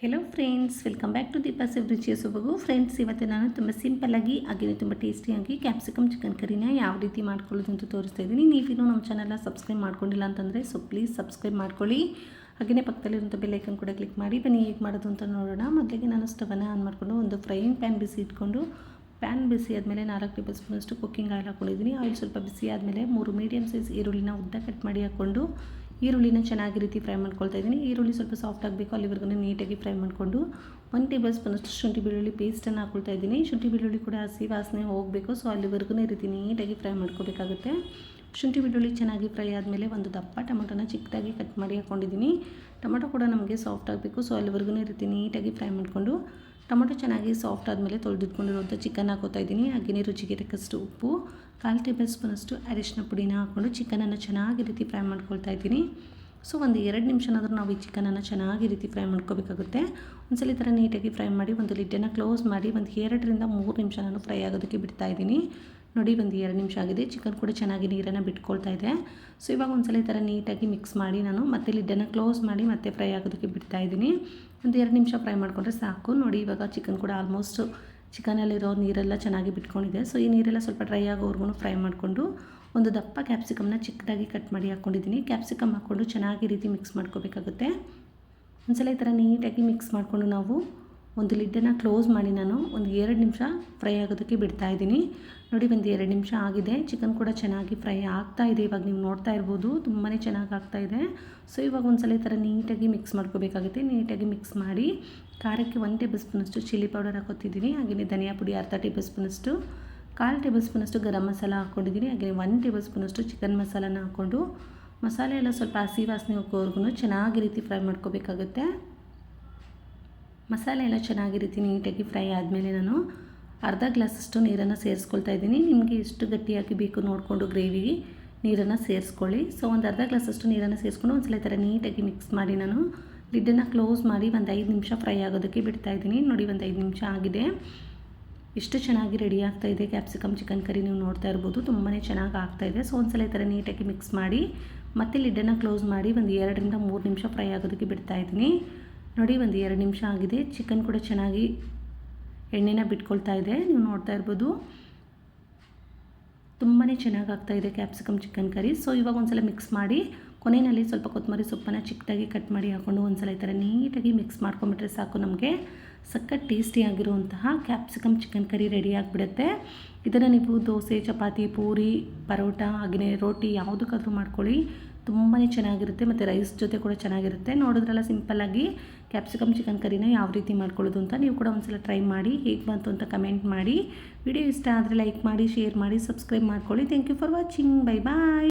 Hello friends, welcome back to Deepa's ರುಚಿಯ ಸೊಬಗು. Friends, ಇವತ್ತು ನಾನು ತುಂಬ ಸಿಂಪಲ್ಲಾಗಿ ಹಾಗೆಯೇ ತುಂಬ ಟೇಸ್ಟಿಯಾಗಿ ಕ್ಯಾಪ್ಸಿಕಮ್ ಚಿಕನ್ ಕರಿನ ಯಾವ ರೀತಿ ಮಾಡ್ಕೊಳ್ಳೋದು ಅಂತ ತೋರಿಸ್ತಾ ಇದ್ದೀನಿ. ನೀವಿನ್ನೂ ನಮ್ಮ ಚಾನಲ್ನ ಸಬ್ಸ್ಕ್ರೈಬ್ ಮಾಡ್ಕೊಂಡಿಲ್ಲ ಅಂತಂದರೆ ಪ್ಲೀಸ್ ಸಬ್ಸ್ಕ್ರೈಬ್ ಮಾಡ್ಕೊಳ್ಳಿ. ಹಾಗೆಯೇ ಪಕ್ಕದಲ್ಲಿರುವಂಥ ಬೆಲ್ಲೈಕನ್ ಕೂಡ ಕ್ಲಿಕ್ ಮಾಡಿ. ಬನ್ನಿ ಹೇಗೆ ಮಾಡೋದು ಅಂತ ನೋಡೋಣ. ಮೊದಲಿಗೆ ನಾನು ಸ್ಟವನ್ನು ಆನ್ ಮಾಡಿಕೊಂಡು ಒಂದು ಫ್ರೈಯಿಂಗ್ ಪ್ಯಾನ್ ಬಿಸಿ ಇಟ್ಕೊಂಡು, ಪ್ಯಾನ್ ಬಿಸಿ ಆದಮೇಲೆ 4 ಟೇಬಲ್ ಸ್ಪೂನಷ್ಟು ಕುಕ್ಕಿಂಗ್ ಆಯಿಲ್ ಹಾಕ್ಕೊಂಡಿದ್ದೀನಿ. ಆಯಿಲ್ ಸ್ವಲ್ಪ ಬಿಸಿ ಆದಮೇಲೆ 3 ಮೀಡಿಯಮ್ ಸೈಜ್ ಈರುಳ್ಳಿನ ಉದ್ದ ಕಟ್ ಮಾಡಿ ಹಾಕ್ಕೊಂಡು ಈರುಳ್ಳಿನ ಚೆನ್ನಾಗಿ ರೀತಿ ಫ್ರೈ ಮಾಡ್ಕೊಳ್ತಾ ಇದ್ದೀನಿ. ಈರುಳ್ಳಿ ಸ್ವಲ್ಪ ಸಾಫ್ಟ್ ಆಗಬೇಕು, ಅಲ್ಲಿವರೆಗೂ ನೀಟಾಗಿ ಫ್ರೈ ಮಾಡಿಕೊಂಡು 1 ಟೇಬಲ್ ಸ್ಪೂನಷ್ಟು ಶುಂಠಿ ಬೆಳ್ಳುಳ್ಳಿ ಪೇಸ್ಟನ್ನು ಹಾಕ್ಕೊಳ್ತಾ ಇದ್ದೀನಿ. ಶುಂಠಿ ಬೆಳ್ಳುಳ್ಳಿ ಕೂಡ ಹಸಿ ವಾಸನೆ ಹೋಗಬೇಕು, ಸೊ ಅಲ್ಲಿವರೆಗೂ ಈ ರೀತಿ ನೀಟಾಗಿ ಫ್ರೈ ಮಾಡ್ಕೋಬೇಕಾಗುತ್ತೆ. ಶುಂಠಿ ಬೆಳ್ಳುಳ್ಳಿ ಚೆನ್ನಾಗಿ ಫ್ರೈ ಆದಮೇಲೆ ಒಂದು ದಪ್ಪ ಟೊಮೊಟೊನ ಚಿಕ್ಕದಾಗಿ ಕಟ್ ಮಾಡಿ ಹಾಕ್ಕೊಂಡಿದ್ದೀನಿ. ಟೊಮೊಟೊ ಕೂಡ ನಮಗೆ ಸಾಫ್ಟ್ ಆಗಬೇಕು, ಸೊ ಅಲ್ಲಿವರೆಗೂ ಈ ರೀತಿ ನೀಟಾಗಿ ಫ್ರೈ ಮಾಡಿಕೊಂಡು ಟೊಮೊಟೊ ಚೆನ್ನಾಗಿ ಸಾಫ್ಟ್ ಆದಮೇಲೆ ತೊಳೆದಿಟ್ಕೊಂಡಿರುವಂಥ ಚಿಕನ್ ಹಾಕೋತಾ ಇದ್ದೀನಿ. ಹಾಗೆಯೇ ರುಚಿಗೆ ತಕ್ಕಷ್ಟು ಉಪ್ಪು, 1/4 ಟೇಬಲ್ ಸ್ಪೂನಷ್ಟು ಅರಿಶಿನ ಪುಡಿನ ಹಾಕ್ಕೊಂಡು ಚಿಕನನ್ನು ಚೆನ್ನಾಗಿ ರೀತಿ ಫ್ರೈ ಮಾಡ್ಕೊಳ್ತಾ ಇದ್ದೀನಿ. ಸೊ ಒಂದು 2 ನಿಮಿಷನಾದರೂ ನಾವು ಈ ಚಿಕನನ್ನು ಚೆನ್ನಾಗಿ ರೀತಿ ಫ್ರೈ ಮಾಡ್ಕೋಬೇಕಾಗುತ್ತೆ. ಒಂದ್ಸಲ ಈ ಥರ ನೀಟಾಗಿ ಫ್ರೈ ಮಾಡಿ ಒಂದು ಲಿಡ್ಡನ್ನು ಕ್ಲೋಸ್ ಮಾಡಿ ಒಂದು 2 ರಿಂದ 3 ನಿಮಿಷ ನಾನು ಫ್ರೈ ಆಗೋದಕ್ಕೆ ಬಿಡ್ತಾ ಇದ್ದೀನಿ. ನೋಡಿ, ಒಂದು 2 ನಿಮಿಷ ಆಗಿದೆ. ಚಿಕನ್ ಕೂಡ ಚೆನ್ನಾಗಿ ನೀರನ್ನು ಬಿಟ್ಕೊಳ್ತಾ ಇದೆ. ಸೊ ಇವಾಗ ಒಂದ್ಸಲ ಈ ಥರ ನೀಟಾಗಿ ಮಿಕ್ಸ್ ಮಾಡಿ ನಾನು ಮತ್ತೆ ಲಿಡ್ಡನ್ನು ಕ್ಲೋಸ್ ಮಾಡಿ ಮತ್ತೆ ಫ್ರೈ ಆಗೋದಕ್ಕೆ ಬಿಡ್ತಾ ಇದ್ದೀನಿ. ಒಂದು 2 ನಿಮಿಷ ಫ್ರೈ ಮಾಡಿಕೊಂಡ್ರೆ ಸಾಕು. ನೋಡಿ, ಇವಾಗ ಚಿಕನ್ ಕೂಡ ಆಲ್ಮೋಸ್ಟ್ ಚಿಕನಲ್ಲಿರೋ ನೀರೆಲ್ಲ ಚೆನ್ನಾಗಿ ಬಿಟ್ಕೊಂಡಿದೆ. ಸೊ ಈ ನೀರೆಲ್ಲ ಸ್ವಲ್ಪ ಡ್ರೈ ಆಗೋವರೆಗೂ ಫ್ರೈ ಮಾಡಿಕೊಂಡು ಒಂದು ದಪ್ಪ ಕ್ಯಾಪ್ಸಿಕಮ್ನ ಚಿಕ್ಕದಾಗಿ ಕಟ್ ಮಾಡಿ ಹಾಕ್ಕೊಂಡಿದ್ದೀನಿ. ಕ್ಯಾಪ್ಸಿಕಮ್ ಹಾಕ್ಕೊಂಡು ಚೆನ್ನಾಗಿ ರೀತಿ ಮಿಕ್ಸ್ ಮಾಡ್ಕೋಬೇಕಾಗುತ್ತೆ. ಒಂದ್ಸಲ ಈ ಥರ ನೀಟಾಗಿ ಮಿಕ್ಸ್ ಮಾಡಿಕೊಂಡು ನಾವು ಒಂದು ಲಿಡ್ಡನ್ನು ಕ್ಲೋಸ್ ಮಾಡಿ ನಾನು ಒಂದು 2 ನಿಮಿಷ ಫ್ರೈ ಆಗೋದಕ್ಕೆ ಬಿಡ್ತಾ ಇದ್ದೀನಿ. ನೋಡಿ, ಒಂದು 2 ನಿಮಿಷ ಆಗಿದೆ. ಚಿಕನ್ ಕೂಡ ಚೆನ್ನಾಗಿ ಫ್ರೈ ಆಗ್ತಾ ಇದೆ. ಇವಾಗ ನೀವು ನೋಡ್ತಾ ಇರ್ಬೋದು, ತುಂಬಾ ಚೆನ್ನಾಗಿ ಆಗ್ತಾಯಿದೆ. ಸೊ ಇವಾಗ ಒಂದ್ಸಲ ಈ ಥರ ನೀಟಾಗಿ ಮಿಕ್ಸ್ ಮಾಡ್ಕೋಬೇಕಾಗುತ್ತೆ. ನೀಟಾಗಿ ಮಿಕ್ಸ್ ಮಾಡಿ ಖಾರಕ್ಕೆ 1 ಟೇಬಲ್ ಸ್ಪೂನಷ್ಟು ಚಿಲ್ಲಿ ಪೌಡರ್ ಹಾಕೋತಿದ್ದೀನಿ. ಹಾಗೆಯೇ ಧನಿಯಾ ಪುಡಿ 1/2 ಟೇಬಲ್ ಸ್ಪೂನಷ್ಟು, 1/4 ಟೇಬಲ್ ಸ್ಪೂನಷ್ಟು ಗರಂ ಮಸಾಲ ಹಾಕ್ಕೊಂಡಿದ್ದೀನಿ. ಹಾಗೆಯೇ 1 ಟೇಬಲ್ ಸ್ಪೂನಷ್ಟು ಚಿಕನ್ ಮಸಾಲಾನ ಹಾಕ್ಕೊಂಡು ಮಸಾಲೆ ಎಲ್ಲ ಸ್ವಲ್ಪ ಹಸಿ ವಾಸನೆ ಹೋಗೋವರೆಗೂ ಚೆನ್ನಾಗಿ ರೀತಿ ಫ್ರೈ ಮಾಡ್ಕೋಬೇಕಾಗುತ್ತೆ. ಮಸಾಲೆ ಎಲ್ಲ ಚೆನ್ನಾಗಿ ರೀತಿ ನೀಟಾಗಿ ಫ್ರೈ ಆದಮೇಲೆ ನಾನು ಅರ್ಧ ಗ್ಲಾಸಷ್ಟು ನೀರನ್ನು ಸೇರಿಸ್ಕೊಳ್ತಾ ಇದ್ದೀನಿ. ನಿಮಗೆ ಎಷ್ಟು ಗಟ್ಟಿಯಾಗಿ ಬೇಕು ನೋಡಿಕೊಂಡು ಗ್ರೇವಿ ನೀರನ್ನು ಸೇರಿಸ್ಕೊಳ್ಳಿ. ಸೊ ಒಂದು ಅರ್ಧ ಗ್ಲಾಸಷ್ಟು ನೀರನ್ನು ಸೇರಿಸ್ಕೊಂಡು ಒಂದ್ಸಲ ಈ ಥರ ನೀಟಾಗಿ ಮಿಕ್ಸ್ ಮಾಡಿ ನಾನು ಲಿಡ್ಡನ್ನು ಕ್ಲೋಸ್ ಮಾಡಿ ಒಂದು 5 ನಿಮಿಷ ಫ್ರೈ ಆಗೋದಕ್ಕೆ ಬಿಡ್ತಾ ಇದ್ದೀನಿ. ನೋಡಿ, ಒಂದು 5 ನಿಮಿಷ ಆಗಿದೆ. ಎಷ್ಟು ಚೆನ್ನಾಗಿ ರೆಡಿ ಆಗ್ತಾಯಿದೆ ಕ್ಯಾಪ್ಸಿಕಮ್ ಚಿಕನ್ ಕರಿ, ನೀವು ನೋಡ್ತಾ ಇರ್ಬೋದು, ತುಂಬಾ ಚೆನ್ನಾಗಿ ಆಗ್ತಾಯಿದೆ. ಸೊ ಒಂದ್ಸಲ ಈ ಥರ ನೀಟಾಗಿ ಮಿಕ್ಸ್ ಮಾಡಿ ಮತ್ತೆ ಲಿಡ್ಡನ್ನು ಕ್ಲೋಸ್ ಮಾಡಿ ಒಂದು 2 ರಿಂದ 3 ನಿಮಿಷ ಫ್ರೈ ಆಗೋದಕ್ಕೆ ಬಿಡ್ತಾ ಇದ್ದೀನಿ. ನೋಡಿ, ಒಂದು 2 ನಿಮಿಷ ಆಗಿದೆ. ಚಿಕನ್ ಕೂಡ ಚೆನ್ನಾಗಿ ಎಣ್ಣೆನ ಬಿಟ್ಕೊಳ್ತಾ ಇದೆ, ನೀವು ನೋಡ್ತಾ ಇರ್ಬೋದು. ತುಂಬಾ ಚೆನ್ನಾಗಿ ಆಗ್ತಾಯಿದೆ ಕ್ಯಾಪ್ಸಿಕಮ್ ಚಿಕನ್ ಕರಿ. ಸೊ ಇವಾಗ ಒಂದ್ಸಲ ಮಿಕ್ಸ್ ಮಾಡಿ ಕೊನೆಯಲ್ಲಿ ಸ್ವಲ್ಪ ಕೊತ್ತಂಬರಿ ಸೊಪ್ಪನ್ನು ಚಿಕ್ಕದಾಗಿ ಕಟ್ ಮಾಡಿ ಹಾಕ್ಕೊಂಡು ಒಂದ್ಸಲ ಈ ಥರ ನೀಟಾಗಿ ಮಿಕ್ಸ್ ಮಾಡ್ಕೊಂಬಿಟ್ರೆ ಸಾಕು, ನಮಗೆ ಸಖತ್ ಟೇಸ್ಟಿಯಾಗಿರುವಂತಹ ಕ್ಯಾಪ್ಸಿಕಮ್ ಚಿಕನ್ ಕರಿ ರೆಡಿ ಆಗಿಬಿಡುತ್ತೆ. ಇದನ್ನು ನೀವು ದೋಸೆ, ಚಪಾತಿ, ಪೂರಿ, ಪರೋಟ ಹಾಗೆಯೇ ರೋಟಿ ಯಾವುದಕ್ಕಾದರೂ ಮಾಡ್ಕೊಳ್ಳಿ, ತುಂಬಾ ಚೆನ್ನಾಗಿರುತ್ತೆ. ಮತ್ತು ರೈಸ್ ಜೊತೆ ಕೂಡ ಚೆನ್ನಾಗಿರುತ್ತೆ. ನೋಡಿದ್ರಲ್ಲ ಸಿಂಪಲ್ಲಾಗಿ ಕ್ಯಾಪ್ಸಿಕಮ್ ಚಿಕನ್ ಕರಿನ ಯಾವ ರೀತಿ ಮಾಡ್ಕೊಳ್ಳೋದು ಅಂತ. ನೀವು ಕೂಡ ಒಂದ್ಸಲ ಟ್ರೈ ಮಾಡಿ ಹೇಗೆ ಬಂತು ಅಂತ ಕಮೆಂಟ್ ಮಾಡಿ. ವಿಡಿಯೋ ಇಷ್ಟ ಆದರೆ ಲೈಕ್ ಮಾಡಿ, ಶೇರ್ ಮಾಡಿ, ಸಬ್ಸ್ಕ್ರೈಬ್ ಮಾಡ್ಕೊಳ್ಳಿ. Thank you for watching. Bye bye.